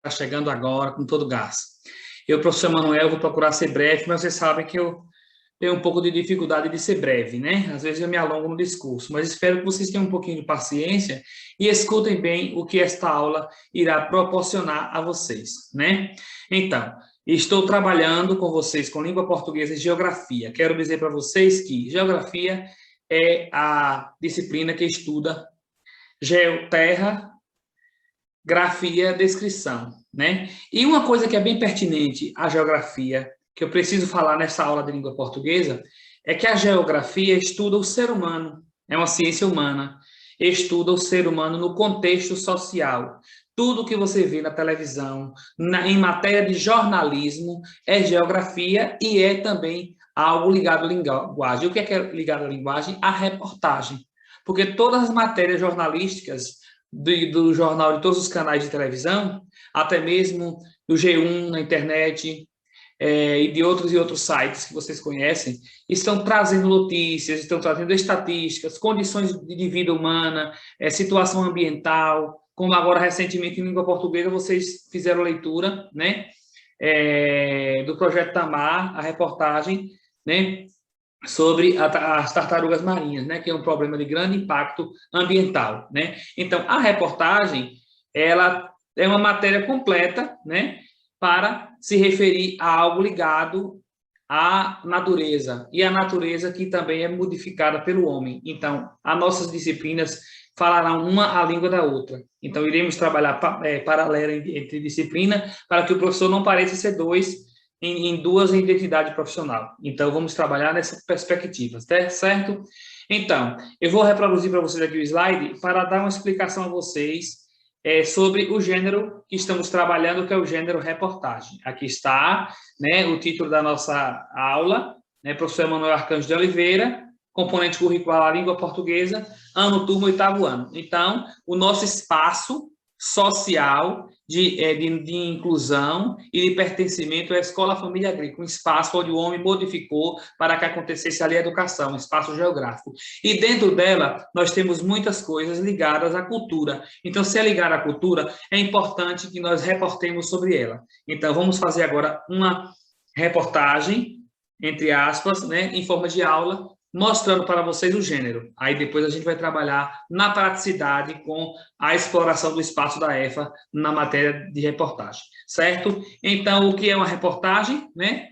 está chegando agora com todo gás. Eu, professor Manuel, vou procurar ser breve, mas vocês sabem que eu tenho um pouco de dificuldade de ser breve, né? Às vezes eu me alongo no discurso, mas espero que vocês tenham um pouquinho de paciência e escutem bem o que esta aula irá proporcionar a vocês, né? Então, estou trabalhando com vocês com língua portuguesa e geografia. Quero dizer para vocês que geografia é a disciplina que estuda terra, grafia, descrição, né? E uma coisa que é bem pertinente à geografia, que eu preciso falar nessa aula de língua portuguesa, é que a geografia estuda o ser humano, é uma ciência humana, estuda o ser humano no contexto social. Tudo que você vê na televisão, em matéria de jornalismo, é geografia e é também algo ligado à linguagem. O que é ligado à linguagem? A reportagem. Porque todas as matérias jornalísticas do jornal, de todos os canais de televisão, até mesmo do G1 na internet, e de outros sites que vocês conhecem, estão trazendo notícias, estão trazendo estatísticas, condições de vida humana, situação ambiental, como agora recentemente em língua portuguesa vocês fizeram leitura, né, do projeto Tamar, a reportagem, né, sobre as tartarugas marinhas, né, que é um problema de grande impacto ambiental, né? Então, a reportagem, ela é uma matéria completa, né, para se referir a algo ligado à natureza, e a natureza que também é modificada pelo homem. Então, as nossas disciplinas falarão uma a língua da outra. Então, iremos trabalhar paralela entre disciplina, para que o professor não pareça ser dois em duas identidades profissional. Então, vamos trabalhar nessa perspectiva, certo? Então, eu vou reproduzir para vocês aqui o slide para dar uma explicação a vocês sobre o gênero que estamos trabalhando, que é o gênero reportagem. Aqui está, né, o título da nossa aula, né, professor Manuel Arcanjo de Oliveira, componente curricular língua portuguesa, ano, turma, 8º ano. Então, o nosso espaço social de inclusão e de pertencimento à escola família agrícola, um espaço onde o homem modificou para que acontecesse ali a educação, um espaço geográfico. E dentro dela, nós temos muitas coisas ligadas à cultura. Então, se é ligada à cultura, é importante que nós reportemos sobre ela. Então, vamos fazer agora uma reportagem, entre aspas, né, em forma de aula, mostrando para vocês o gênero. Aí depois a gente vai trabalhar na praticidade com a exploração do espaço da EFA na matéria de reportagem, certo? Então, o que é uma reportagem, né?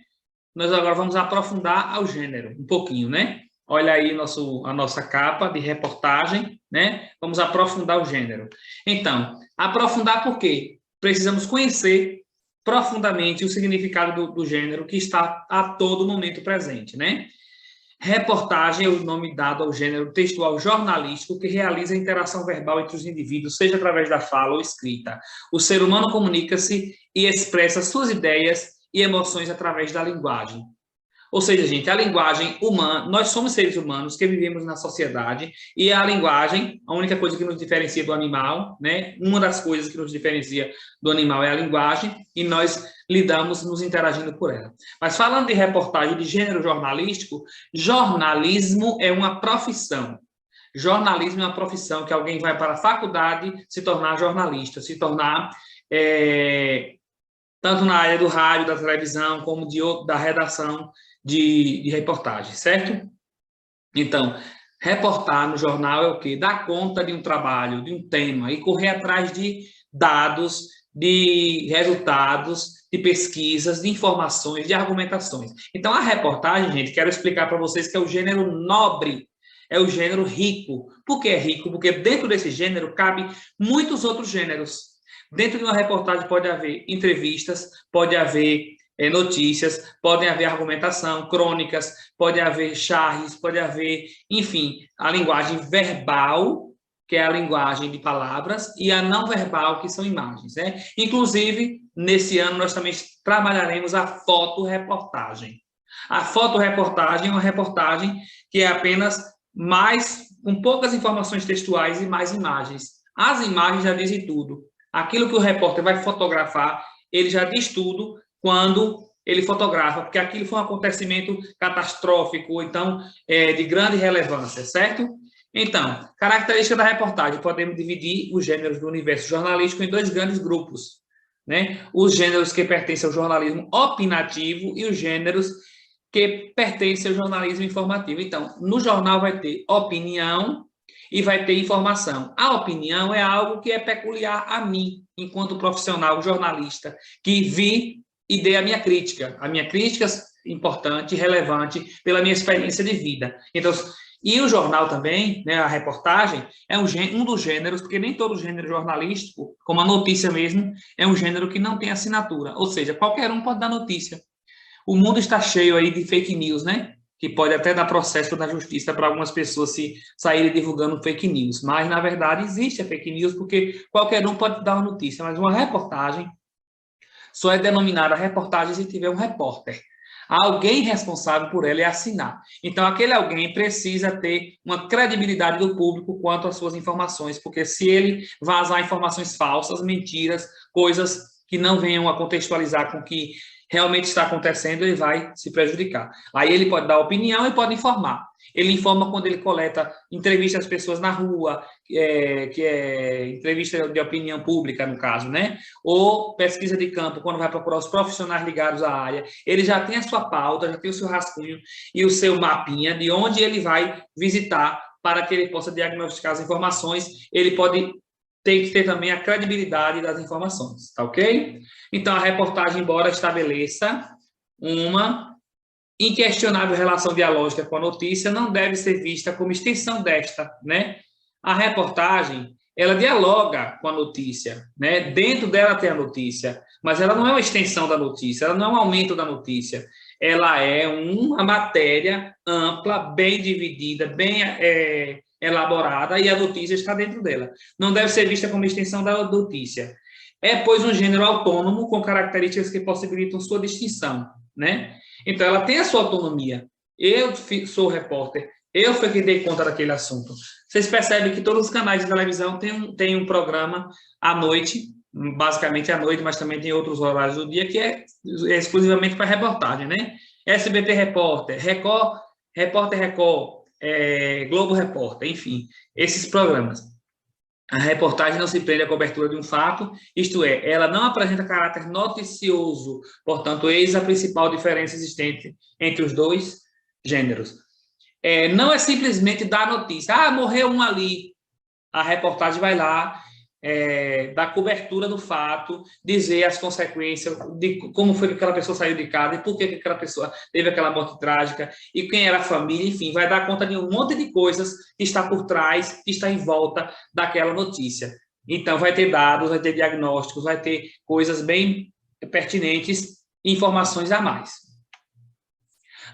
Nós agora vamos aprofundar ao gênero, um pouquinho, né? Olha aí a nossa capa de reportagem, né? Vamos aprofundar o gênero. Então, aprofundar por quê? Precisamos conhecer profundamente o significado do gênero que está a todo momento presente, né? Reportagem é o nome dado ao gênero textual jornalístico que realiza a interação verbal entre os indivíduos, seja através da fala ou escrita. O ser humano comunica-se e expressa suas ideias e emoções através da linguagem. Ou seja, gente, a linguagem humana, nós somos seres humanos que vivemos na sociedade e a linguagem, a única coisa que nos diferencia do animal, né? Uma das coisas que nos diferencia do animal é a linguagem e nós lidamos nos interagindo por ela. Mas falando de reportagem de gênero jornalístico, jornalismo é uma profissão. Jornalismo é uma profissão que alguém vai para a faculdade se tornar jornalista, se tornar tanto na área do rádio, da televisão, como da redação de reportagem, certo? Então, reportar no jornal é o quê? Dar conta de um trabalho, de um tema, e correr atrás de dados, de resultados, de pesquisas, de informações, de argumentações. Então, a reportagem, gente, quero explicar para vocês que é o gênero nobre, é o gênero rico. Por que é rico? Porque dentro desse gênero cabe muitos outros gêneros. Dentro de uma reportagem pode haver entrevistas, pode haver notícias, podem haver argumentação, crônicas, pode haver charges, pode haver, enfim, a linguagem verbal, que é a linguagem de palavras, e a não verbal, que são imagens, né? Inclusive, nesse ano, nós também trabalharemos a fotoreportagem. A fotoreportagem é uma reportagem que é apenas com poucas informações textuais e mais imagens. As imagens já dizem tudo. Aquilo que o repórter vai fotografar, ele já diz tudo quando ele fotografa, porque aquilo foi um acontecimento catastrófico, ou então de grande relevância, certo? Então, característica da reportagem, podemos dividir os gêneros do universo jornalístico em dois grandes grupos. né? Os gêneros que pertencem ao jornalismo opinativo e os gêneros que pertencem ao jornalismo informativo. Então, no jornal vai ter opinião e vai ter informação. A opinião é algo que é peculiar a mim, enquanto profissional jornalista, que vi e dei a minha crítica importante, relevante, pela minha experiência de vida. Então, e o jornal também, né, a reportagem, é um dos gêneros, porque nem todo gênero jornalístico, como a notícia mesmo, é um gênero que não tem assinatura. Ou seja, qualquer um pode dar notícia. O mundo está cheio aí de fake news, né? Que pode até dar processo na justiça para algumas pessoas se saírem divulgando fake news. Mas, na verdade, existe a fake news porque qualquer um pode dar uma notícia. Mas uma reportagem só é denominada reportagem se tiver um repórter. Alguém responsável por ela é assinar. Então, aquele alguém precisa ter uma credibilidade do público quanto às suas informações, porque se ele vazar informações falsas, mentiras, coisas que não venham a contextualizar com o que realmente está acontecendo, ele vai se prejudicar. Aí ele pode dar opinião e pode informar. Ele informa quando ele coleta, entrevista as pessoas na rua, que é entrevista de opinião pública, no caso, né? Ou pesquisa de campo, quando vai procurar os profissionais ligados à área. Ele já tem a sua pauta, já tem o seu rascunho e o seu mapinha de onde ele vai visitar para que ele possa diagnosticar as informações. Ele tem que ter também a credibilidade das informações, tá ok? Então, a reportagem, embora estabeleça uma inquestionável relação dialógica com a notícia, não deve ser vista como extensão desta, né? A reportagem, ela dialoga com a notícia, né? Dentro dela tem a notícia, mas ela não é uma extensão da notícia, ela não é um aumento da notícia, ela é uma matéria ampla, bem dividida, bem elaborada, e a notícia está dentro dela. Não deve ser vista como extensão da notícia. É, pois, um gênero autônomo com características que possibilitam sua distinção, né? Então, ela tem a sua autonomia. Eu sou repórter, eu fui quem dei conta daquele assunto. Vocês percebem que todos os canais de televisão têm um programa à noite, basicamente à noite, mas também tem outros horários do dia, que é exclusivamente para reportagem, né? SBT Repórter, Record, Repórter Record, Globo Repórter, enfim, esses programas. A reportagem não se prende à cobertura de um fato, isto é, ela não apresenta caráter noticioso, portanto, eis a principal diferença existente entre os dois gêneros. Não é simplesmente dar notícia, morreu um ali, a reportagem vai lá, dar cobertura do fato, dizer as consequências de como foi que aquela pessoa saiu de casa e por que aquela pessoa teve aquela morte trágica e quem era a família, enfim, vai dar conta de um monte de coisas que está por trás, que está em volta daquela notícia. Então, vai ter dados, vai ter diagnósticos, vai ter coisas bem pertinentes, informações a mais.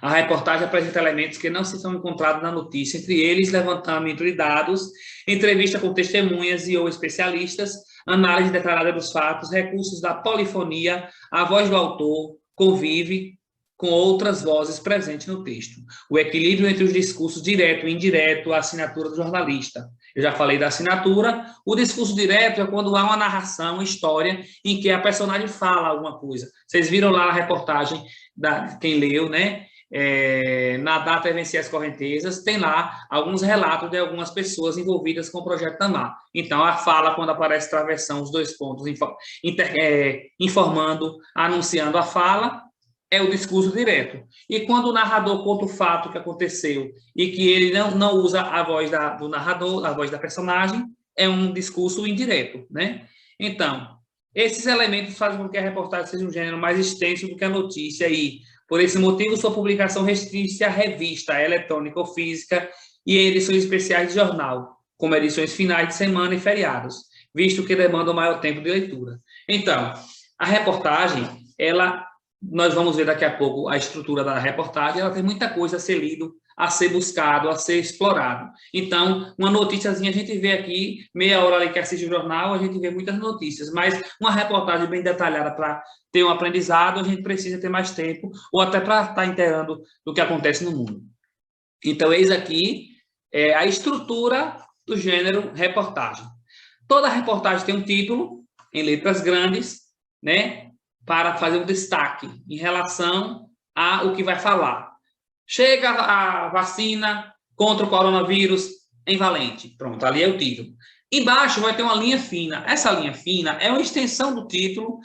A reportagem apresenta elementos que não se são encontrados na notícia, entre eles levantamento de dados, entrevista com testemunhas e ou especialistas, análise detalhada dos fatos, recursos da polifonia, a voz do autor convive com outras vozes presentes no texto. O equilíbrio entre os discursos direto e indireto, a assinatura do jornalista. Eu já falei da assinatura. O discurso direto é quando há uma narração, uma história, em que a personagem fala alguma coisa. Vocês viram lá a reportagem, quem leu, né? Na data de vencer as correntezas, tem lá alguns relatos de algumas pessoas envolvidas com o projeto Tamar. Então, a fala, quando aparece travessão, os dois pontos, informando, anunciando a fala, é o discurso direto. E quando o narrador conta o fato que aconteceu e que ele não usa a voz do narrador, a voz da personagem, é um discurso indireto, né? Então, esses elementos fazem com que a reportagem seja um gênero mais extenso do que a notícia e, por esse motivo, sua publicação restringe-se à revista eletrônica ou física e em edições especiais de jornal, como edições finais de semana e feriados, visto que demandam maior tempo de leitura. Então, a reportagem, nós vamos ver daqui a pouco a estrutura da reportagem, ela tem muita coisa a ser lido, a ser buscado, a ser explorado. Então, uma noticiazinha a gente vê aqui, meia hora ali que assiste o jornal, a gente vê muitas notícias, mas uma reportagem bem detalhada para ter um aprendizado, a gente precisa ter mais tempo, ou até para estar inteirando do que acontece no mundo. Então, eis aqui a estrutura do gênero reportagem. Toda reportagem tem um título, em letras grandes, né, para fazer um destaque em relação ao que vai falar. Chega a vacina contra o coronavírus em Valente. Pronto, ali é o título. Embaixo vai ter uma linha fina. Essa linha fina é uma extensão do título,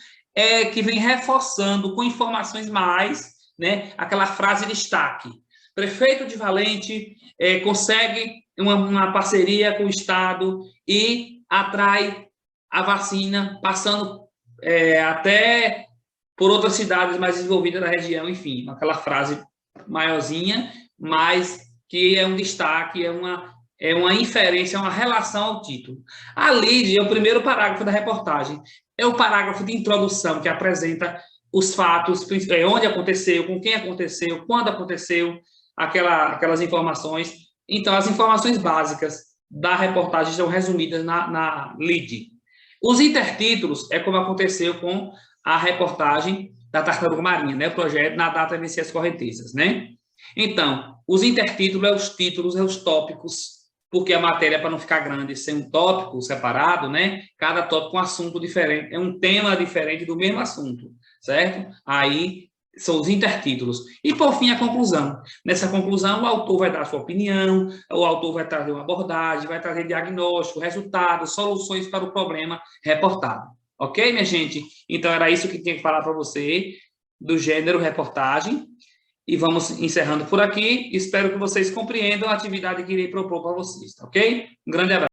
que vem reforçando com informações mais, né, aquela frase de destaque. Prefeito de Valente consegue uma parceria com o Estado e atrai a vacina, passando até por outras cidades mais desenvolvidas da região, enfim, aquela frase maiorzinha, mas que é um destaque, é uma inferência, é uma relação ao título. A lead é o primeiro parágrafo da reportagem, é o parágrafo de introdução que apresenta os fatos, onde aconteceu, com quem aconteceu, quando aconteceu, aquelas informações. Então, as informações básicas da reportagem são resumidas na lead. Os intertítulos é como aconteceu com a reportagem da Tartaruga Marinha, né? O projeto Na Data Vencer as Correntezas, né? Então, os intertítulos é os títulos, é os tópicos, porque a matéria, para não ficar grande, ser um tópico separado, né? Cada tópico é um assunto diferente, é um tema diferente do mesmo assunto, certo? Aí são os intertítulos. E, por fim, a conclusão. Nessa conclusão, o autor vai dar a sua opinião, o autor vai trazer uma abordagem, vai trazer diagnóstico, resultados, soluções para o problema reportado. Ok, minha gente? Então, era isso que tinha que falar para você, do gênero reportagem. E vamos encerrando por aqui. Espero que vocês compreendam a atividade que irei propor para vocês, ok? Um grande abraço.